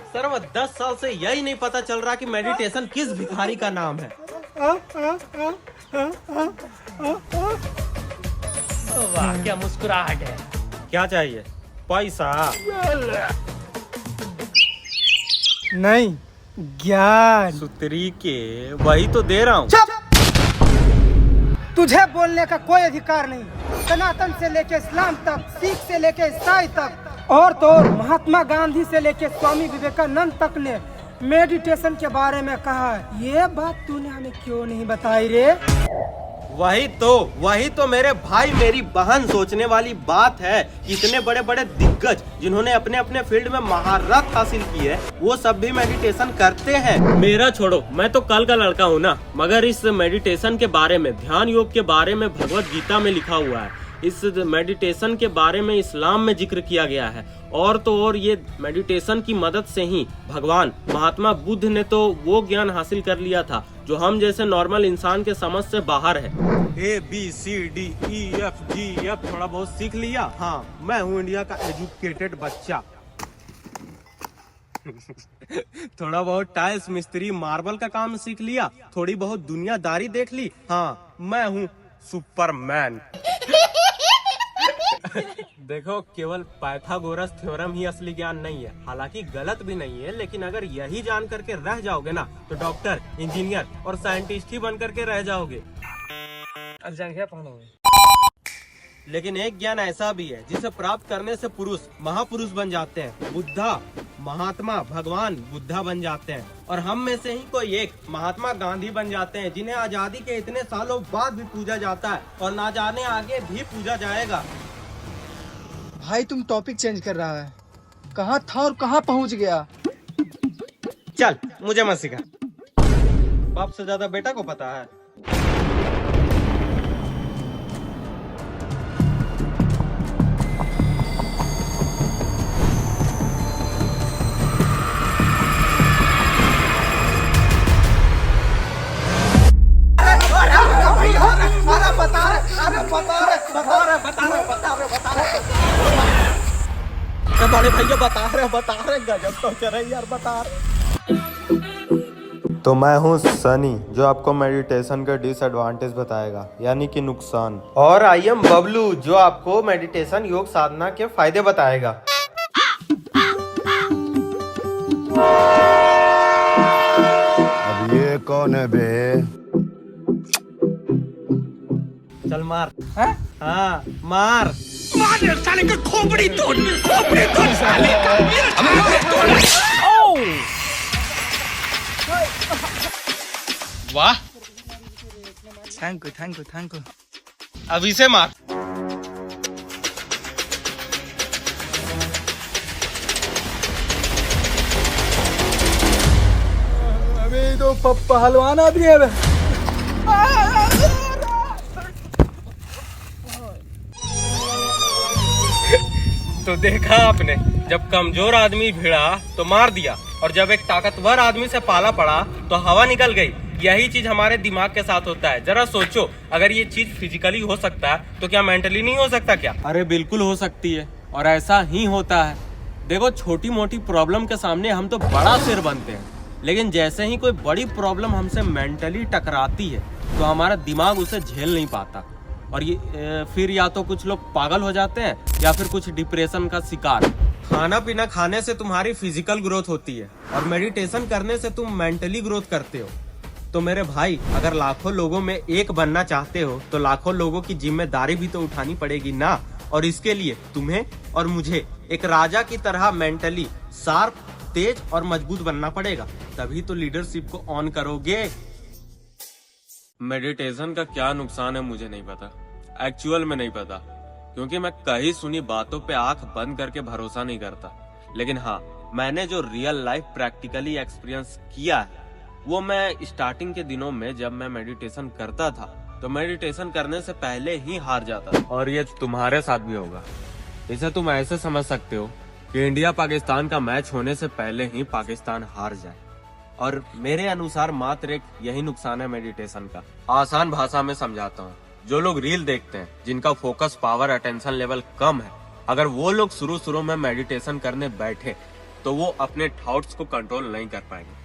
Sir वो 10 साल से यही नहीं पता चल रहा कि मेडिटेशन किस भिखारी का नाम है। वाह क्या मुस्कुराहट है। क्या चाहिए? पैसा? नहीं, ज्ञान। सुतरी के वही तो दे रहा हूँ। चुप! तुझे बोलने का कोई अधिकार नहीं। सनातन से लेके इस्लाम तक, सिख से लेके ईसाई तक, और तो और महात्मा गांधी से लेके स्वामी विवेकानंद तक ने मेडिटेशन के बारे में कहा है। ये बात तूने हमें क्यों नहीं बताई रे? वही तो मेरे भाई मेरी बहन सोचने वाली बात है। इतने बड़े बड़े दिग्गज जिन्होंने अपने अपने फील्ड में महारत हासिल की है, वो सब भी मेडिटेशन करते हैं। मेरा छोड़ो, मैं तो कल का लड़का हूँ ना, मगर इस मेडिटेशन के बारे में, ध्यान योग के बारे में भगवत गीता में लिखा हुआ है। इस मेडिटेशन के बारे में इस्लाम में जिक्र किया गया है। और तो और ये मेडिटेशन की मदद से ही भगवान महात्मा बुद्ध ने तो वो ज्ञान हासिल कर लिया था जो हम जैसे नॉर्मल इंसान के समझ से बाहर है। ABCDEFGF थोड़ा बहुत सीख लिया। हाँ, मैं हूँ इंडिया का एजुकेटेड बच्चा। थोड़ा बहुत टाइल्स मिस्त्री मार्बल का काम सीख लिया, थोड़ी बहुत दुनियादारी देख ली। हाँ, मैं हूँ सुपरमैन। देखो, केवल पाइथागोरस थ्योरम ही असली ज्ञान नहीं है, हालांकि गलत भी नहीं है, लेकिन अगर यही जान करके रह जाओगे ना तो डॉक्टर, इंजीनियर और साइंटिस्ट ही बन करके रह जाओगे। लेकिन एक ज्ञान ऐसा भी है जिसे प्राप्त करने से पुरुष महापुरुष बन जाते हैं। बुद्धा, महात्मा भगवान बुद्धा बन जाते हैं, और हम में से ही कोई एक महात्मा गांधी बन जाते हैं, जिन्हें आजादी के इतने सालों बाद भी पूजा जाता है और ना जाने आगे भी पूजा जाएगा। भाई तुम टॉपिक चेंज कर रहा है। कहाँ था और कहाँ पहुँच गया? चल, मुझे मत सिखा। बाप से ज्यादा बेटा को पता है। बड़े भैया बता रहे गजब तो चल रही यार, बता रहे। तो मैं हूँ सनी, जो आपको मेडिटेशन का डिसएडवांटेज बताएगा, यानी कि नुकसान। और आई एम बबलू, जो आपको मेडिटेशन योग साधना के फायदे बताएगा। अब ये कौन है बे? चल मार। हाँ, मार साले का खोपड़ी तोड़ साले का। वाह, थैंक यू। अब इसे मार। अभी तो पहलवान आदमी है। तो देखा आपने, जब कमजोर आदमी भिड़ा तो मार दिया, और जब एक ताकतवर आदमी से पाला पड़ा तो हवा निकल गई। यही चीज हमारे दिमाग के साथ होता है। जरा सोचो, अगर ये चीज फिजिकली हो सकता है तो क्या मेंटली नहीं हो सकता क्या? अरे बिल्कुल हो सकती है, और ऐसा ही होता है। देखो, छोटी मोटी प्रॉब्लम के सामने हम तो बड़ा सिर बनते हैं, लेकिन जैसे ही कोई बड़ी प्रॉब्लम हमसे मेंटली टकराती है तो हमारा दिमाग उसे झेल नहीं पाता, और ये फिर या तो कुछ लोग पागल हो जाते हैं या फिर कुछ डिप्रेशन का शिकार। खाना पीना खाने से तुम्हारी फिजिकल ग्रोथ होती है, और मेडिटेशन करने से तुम मेंटली ग्रोथ करते हो। तो मेरे भाई, अगर लाखों लोगों में एक बनना चाहते हो तो लाखों लोगों की जिम्मेदारी भी तो उठानी पड़ेगी ना। और इसके लिए तुम्हें और मुझे एक राजा की तरह मेंटली शार्प, तेज और मजबूत बनना पड़ेगा, तभी तो लीडरशिप को ऑन करोगे। मेडिटेशन का क्या नुकसान है मुझे नहीं पता, एक्चुअल में नहीं पता, क्योंकि मैं कहीं सुनी बातों पे आंख बंद करके भरोसा नहीं करता। लेकिन हाँ, मैंने जो रियल लाइफ प्रैक्टिकली एक्सपीरियंस किया है, वो मैं स्टार्टिंग के दिनों में जब मैं मेडिटेशन करता था तो मेडिटेशन करने से पहले ही हार जाता था। और ये तुम्हारे साथ भी होगा। इसे तुम ऐसे समझ सकते हो कि इंडिया पाकिस्तान का मैच होने से पहले ही पाकिस्तान हार जाए। और मेरे अनुसार मात्र एक यही नुकसान है मेडिटेशन का। आसान भाषा में समझाता हूँ, जो लोग रील देखते हैं, जिनका फोकस पावर अटेंशन लेवल कम है, अगर वो लोग शुरू में मेडिटेशन करने बैठे तो वो अपने थॉट्स को कंट्रोल नहीं कर पाएंगे।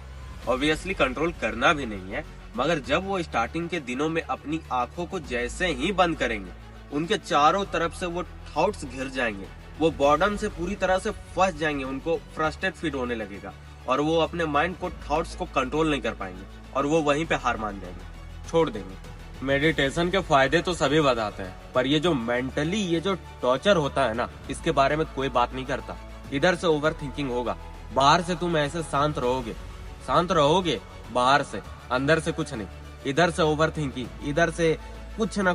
ऑब्वियसली कंट्रोल करना भी नहीं है, मगर जब वो स्टार्टिंग के दिनों में अपनी आंखों को जैसे ही बंद करेंगे, उनके चारों तरफ से वो थॉट्स घिर जाएंगे, वो बॉर्डम से पूरी तरह से फंस जाएंगे, उनको फ्रस्ट्रेट फील होने लगेगा और वो अपने माइंड को थॉट्स को कंट्रोल नहीं कर पाएंगे और वो वहीं पे हार मान जाएंगे, छोड़ देंगे। मेडिटेशन के फायदे तो सभी बताते हैं, पर ये जो मेंटली ये जो टॉर्चर होता है ना, इसके बारे में कोई बात नहीं करता। इधर से ओवर थिंकिंग होगा, बाहर से तुम ऐसे शांत रहोगे बाहर से, अंदर से कुछ नहीं। इधर से ओवर थिंकिंग, इधर से कुछ ना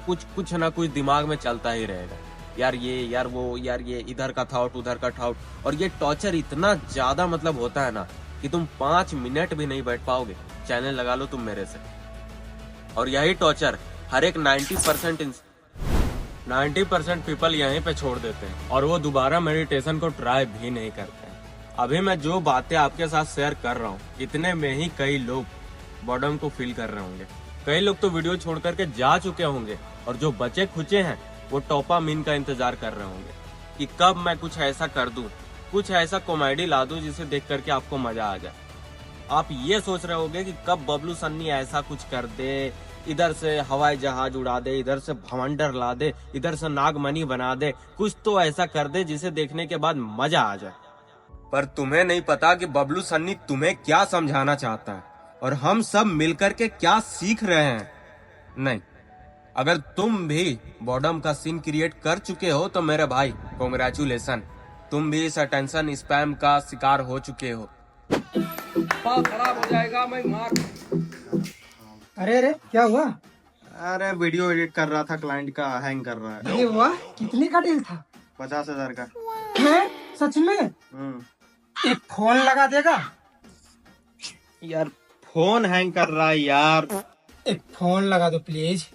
कुछ दिमाग में चलता ही रहेगा, यार ये यार वो यार ये, इधर का थॉट उधर का थॉट। और ये टॉर्चर इतना ज्यादा मतलब होता है ना कि तुम 5 मिनट भी नहीं बैठ पाओगे। चैनल लगा लो तुम मेरे से। और यही टॉर्चर हर एक 90% पीपल यहीं पे छोड़ देते हैं और वो दोबारा मेडिटेशन को ट्राई भी नहीं करते हैं। अभी मैं जो बातें आपके साथ शेयर कर रहा हूँ, इतने में ही कई लोग बॉर्डम को फील कर रहे होंगे। कई लोग तो वीडियो छोड़ करके जा चुके होंगे और जो बचे खुचे हैं वो डोपामिन का इंतजार कर रहे होंगे कि कब मैं कुछ ऐसा कर दूं, कुछ ऐसा कॉमेडी ला दूं जिसे देख करके आपको मजा आ जाए। आप ये सोच रहे होंगे कि कब बबलू सन्नी ऐसा कुछ कर दे, इधर से हवाई जहाज उड़ा दे, इधर से भवंडर ला दे, इधर से नागमणि बना दे, कुछ तो ऐसा कर दे जिसे देखने के बाद मजा आ जाए। पर तुम्हें नहीं पता कि बबलू सन्नी तुम्हें क्या समझाना चाहता है और हम सब मिलकर के क्या सीख रहे हैं। नहीं, अगर तुम भी बॉर्डम का सीन क्रिएट कर चुके हो तो मेरे भाई कॉन्ग्रेचुलेशन, तुम भी इस अटेंशन स्पैम का शिकार हो चुके हो। खराब हो जाएगा, मैं मार। अरे क्या हुआ? अरे वीडियो एडिट कर रहा था, क्लाइंट का हैंग कर रहा है। अरे वाह, कितने का डील था? 50,000 का। है सच में? एक फोन लगा देगा? यार फोन हैंग कर रहा है यार। एक फोन लगा दो प्लीज।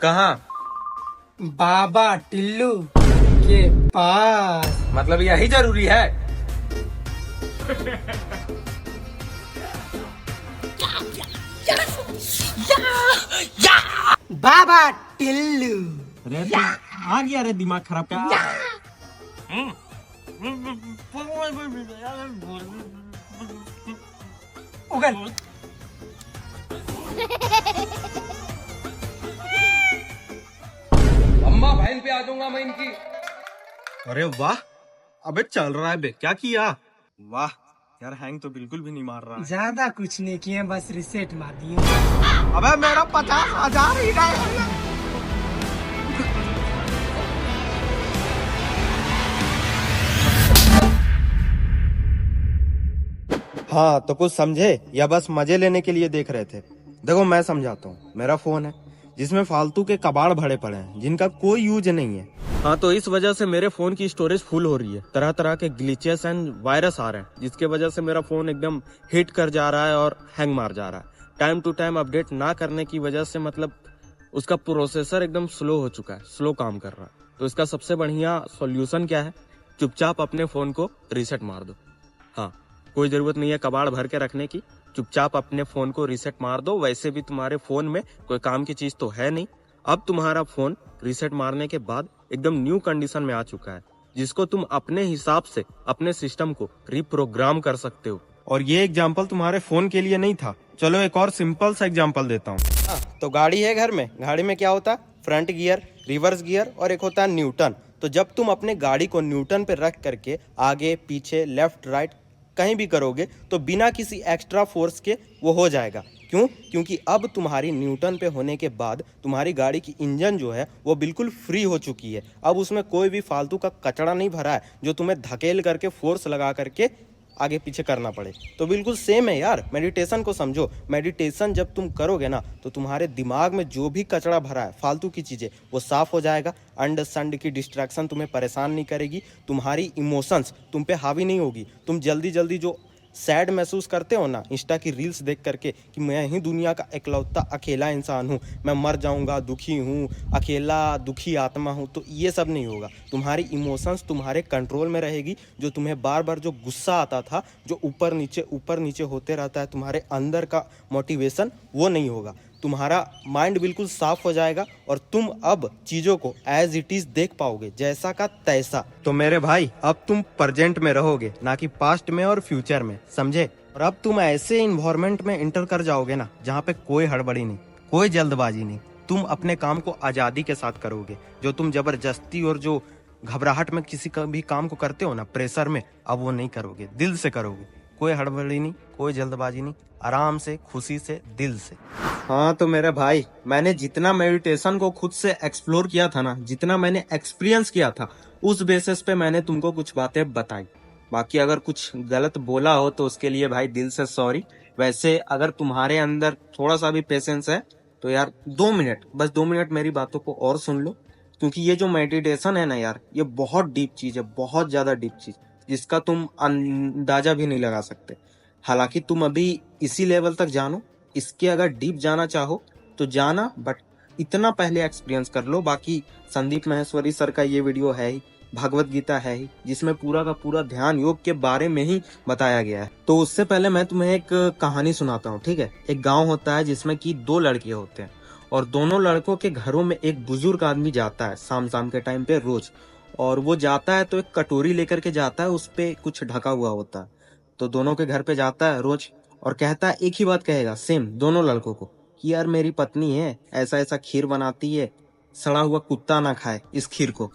कहाँ? बाबा टिल्लू के पास। मतलब यही जरूरी है? बाबा टिल्लू। अरे आ गया रे, दिमाग खराब का। उगल। अम्मा बहन पे आ जाऊंगा मैं इनकी। अरे वाह, अबे चल रहा है बे, क्या किया? वाह यार, हैंग तो बिल्कुल भी नहीं मार रहा है। ज्यादा कुछ नहीं किए, बस रिसेट मार दिए। अबे मेरा 50,000 ही गया। हाँ तो कुछ समझे या बस मजे लेने के लिए देख रहे थे? देखो मैं समझाता हूँ। मेरा फोन है जिसमें फालतू के कबाड़ भरे पड़े हैं जिनका कोई यूज नहीं है। हाँ तो इस वजह से मेरे फोन की स्टोरेज फुल हो रही है, तरह तरह के ग्लिचेस एंड वायरस आ रहे हैं, जिसके वजह से मेरा फोन एकदम हिट कर जा रहा है और हैंग मार जा रहा है। टाइम टू टाइम अपडेट ना करने की वजह से मतलब उसका प्रोसेसर एकदम स्लो हो चुका है, स्लो काम कर रहा है। तो इसका सबसे बढ़िया सॉल्यूशन क्या है? चुपचाप अपने फोन को रीसेट मार दो। हाँ, कोई जरूरत नहीं है कबाड़ भर के रखने की, चुपचाप अपने फोन को रीसेट मार दो। वैसे भी तुम्हारे फोन में कोई काम की चीज तो है नहीं। अब तुम्हारा फोन रीसेट मारने के बाद एकदम न्यू कंडीशन में आ चुका है, जिसको तुम अपने हिसाब से अपने सिस्टम को रिप्रोग्राम कर सकते हो। और ये एग्जाम्पल तुम्हारे फोन के लिए नहीं था। चलो एक और सिंपल सा एग्जाम्पल देता हूँ। तो गाड़ी है घर में, गाड़ी में क्या होता है? फ्रंट गियर, रिवर्स गियर और एक होता है न्यूटन। तो जब तुम अपने गाड़ी को न्यूटन पे रख करके आगे पीछे लेफ्ट राइट कहीं भी करोगे तो बिना किसी एक्स्ट्रा फोर्स के वो हो जाएगा। क्यों? क्योंकि अब तुम्हारी न्यूटन पे होने के बाद तुम्हारी गाड़ी की इंजन जो है वो बिल्कुल फ्री हो चुकी है। अब उसमें कोई भी फालतू का कचरा नहीं भरा है जो तुम्हें धकेल करके फोर्स लगा करके आगे पीछे करना पड़े। तो बिल्कुल सेम है यार, मेडिटेशन को समझो। मेडिटेशन जब तुम करोगे ना तो तुम्हारे दिमाग में जो भी कचरा भरा है, फालतू की चीज़ें, वो साफ हो जाएगा। अंड संड की डिस्ट्रैक्शन तुम्हें परेशान नहीं करेगी। तुम्हारी इमोशंस तुम पे हावी नहीं होगी। तुम जल्दी जल्दी जो सैड महसूस करते हो ना इंस्टा की रील्स देख करके कि मैं ही दुनिया का इकलौता अकेला इंसान हूँ, मैं मर जाऊँगा, दुखी हूँ, अकेला दुखी आत्मा हूँ, तो ये सब नहीं होगा। तुम्हारी इमोशंस तुम्हारे कंट्रोल में रहेगी। जो तुम्हें बार बार जो गुस्सा आता था, जो ऊपर नीचे होते रहता है, तुम्हारे अंदर का मोटिवेशन वो नहीं होगा। तुम्हारा माइंड बिल्कुल साफ हो जाएगा और तुम अब चीजों को एज इट इज देख पाओगे, जैसा का तैसा। तो मेरे भाई अब तुम प्रेजेंट में रहोगे, ना कि पास्ट में और फ्यूचर में, समझे? और अब तुम ऐसे इन्वायरमेंट में इंटर कर जाओगे ना जहाँ पे कोई हड़बड़ी नहीं, कोई जल्दबाजी नहीं। तुम अपने काम को आजादी के साथ करोगे। जो तुम जबरदस्ती और जो घबराहट में किसी का भी काम को करते हो ना, प्रेशर में, अब वो नहीं करोगे, दिल से करोगे। कोई हड़बड़ी नहीं, कोई जल्दबाजी नहीं, आराम से, खुशी से, दिल से। हाँ तो मेरे भाई, मैंने जितना मेडिटेशन को खुद से एक्सप्लोर किया था ना, जितना मैंने एक्सपीरियंस किया था, उस बेसिस पे मैंने तुमको कुछ बातें बताई। बाकी अगर कुछ गलत बोला हो तो उसके लिए भाई दिल से सॉरी। वैसे अगर तुम्हारे अंदर थोड़ा सा भी पेशेंस है तो यार 2 मिनट, बस 2 मिनट मेरी बातों को और सुन लो, क्योंकि ये जो मेडिटेशन है ना यार, ये बहुत डीप चीज है, बहुत ज्यादा डीप चीज, जिसका तुम अंदाजा भी नहीं लगा सकते। हालांकि तुम अभी इसी लेवल तक जानो, इसके अगर डीप जाना चाहो तो जाना, बट इतना पहले एक्सपीरियंस कर लो। बाकी संदीप माहेश्वरी सर का ये वीडियो है ही, भगवत गीता है ही, जिसमें पूरा का पूरा ध्यान योग के बारे में ही बताया गया है। तो उससे पहले मैं तुम्हें एक कहानी सुनाता हूँ, ठीक है? एक गांव होता है जिसमें कि 2 लड़के होते हैं और दोनों लड़कों के घरों में एक बुजुर्ग आदमी जाता है शाम शाम के टाइम पे रोज। और वो जाता है तो एक कटोरी लेकर के जाता है, उस पे कुछ ढका हुआ होता है। तो दोनों के घर पे जाता है रोज और कहता है, एक ही बात कहेगा सेम दोनों लड़कों को, कि यार मेरी पत्नी है, ऐसा ऐसा खीर बनाती है, सड़ा हुआ कुत्ता ना खाए इस खीर को।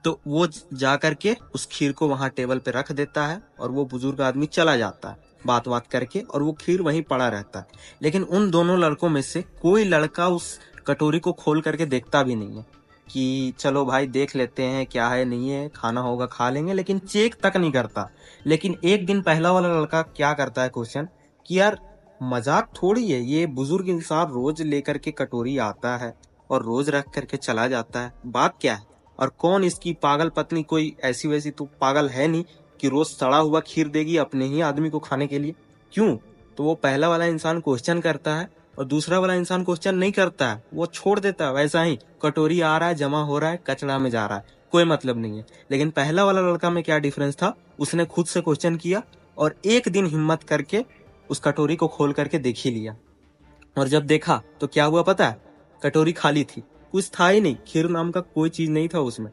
तो वो जा करके उस खीर को वहां टेबल पे रख देता है और वो बुजुर्ग आदमी चला जाता है बात बात करके, और वो खीर वहीं पड़ा रहता है। लेकिन उन दोनों लड़कों में से कोई लड़का उस कटोरी को खोल करके देखता भी नहीं है कि चलो भाई देख लेते हैं क्या है नहीं है, खाना होगा खा लेंगे, लेकिन चेक तक नहीं करता। लेकिन एक दिन पहला वाला लड़का क्या करता है क्वेश्चन, कि यार मजाक थोड़ी है, ये बुजुर्ग इंसान रोज लेकर के कटोरी आता है और रोज रख करके चला जाता है, बात क्या है? और कौन इसकी पागल पत्नी, कोई ऐसी वैसी तो पागल है नहीं कि रोज सड़ा हुआ खीर देगी अपने ही आदमी को खाने के लिए, क्यों? तो वो पहला वाला इंसान क्वेश्चन करता है और दूसरा वाला इंसान क्वेश्चन नहीं करता है, वो छोड़ देता है वैसा ही, कटोरी आ रहा है, जमा हो रहा है, कचरा में जा रहा है, कोई मतलब नहीं है। लेकिन पहला वाला लड़का में क्या डिफरेंस था, उसने खुद से क्वेश्चन किया और एक दिन हिम्मत करके उस कटोरी को खोल करके देख ही लिया। और जब देखा तो क्या हुआ पता है? कटोरी खाली थी, कुछ था ही नहीं, खीर नाम का कोई चीज नहीं था उसमें।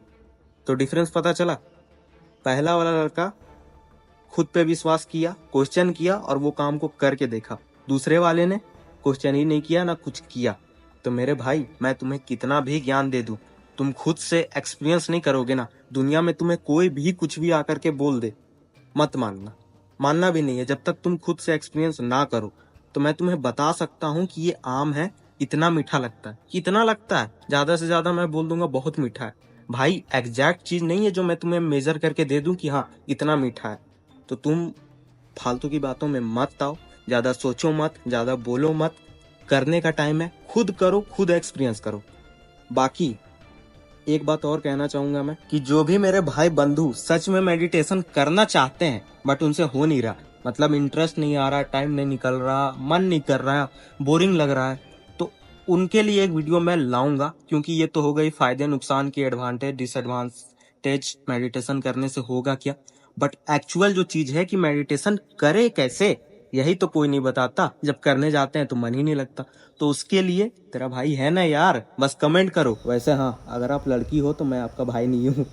तो डिफरेंस पता चला, पहला वाला लड़का खुद पे विश्वास किया, क्वेश्चन किया और वो काम को करके देखा। दूसरे वाले ने क्वेश्चन ही नहीं किया, ना कुछ किया। तो मेरे भाई, मैं तुम्हें कितना भी ज्ञान दे दूं, तुम खुद से एक्सपीरियंस नहीं करोगे ना, दुनिया में तुम्हें कोई भी कुछ भी आकर के बोल दे, मत मानना, मानना भी नहीं है जब तक तुम खुद से एक्सपीरियंस ना करो। तो मैं तुम्हें बता सकता हूँ कि ये आम है, इतना मीठा लगता है। कितना लगता है? ज्यादा से ज्यादा मैं बोल दूंगा बहुत मीठा है भाई। एग्जैक्ट चीज नहीं है जो मैं तुम्हें मेजर करके दे दूं कि हाँ इतना मीठा है। तो तुम फालतू की बातों में मत आओ, ज्यादा सोचो मत, ज्यादा बोलो मत, करने का टाइम है, खुद करो, खुद एक्सपीरियंस करो। बाकी एक बात और कहना चाहूंगा मैं, कि जो भी मेरे भाई बंधु सच में मेडिटेशन करना चाहते हैं बट उनसे हो नहीं रहा, मतलब इंटरेस्ट नहीं आ रहा, टाइम नहीं निकल रहा, मन नहीं कर रहा, बोरिंग लग रहा है, तो उनके लिए एक वीडियो मैं लाऊंगा। क्योंकि ये तो हो गई फायदे नुकसान की, एडवांटेज डिसएडवांटेज मेडिटेशन करने से होगा क्या, बट एक्चुअल जो चीज है कि मेडिटेशन करे कैसे, यही तो कोई नहीं बताता। जब करने जाते हैं तो मन ही नहीं लगता। तो उसके लिए तेरा भाई है ना यार, बस कमेंट करो। वैसे हाँ, अगर आप लड़की हो तो मैं आपका भाई नहीं हूँ।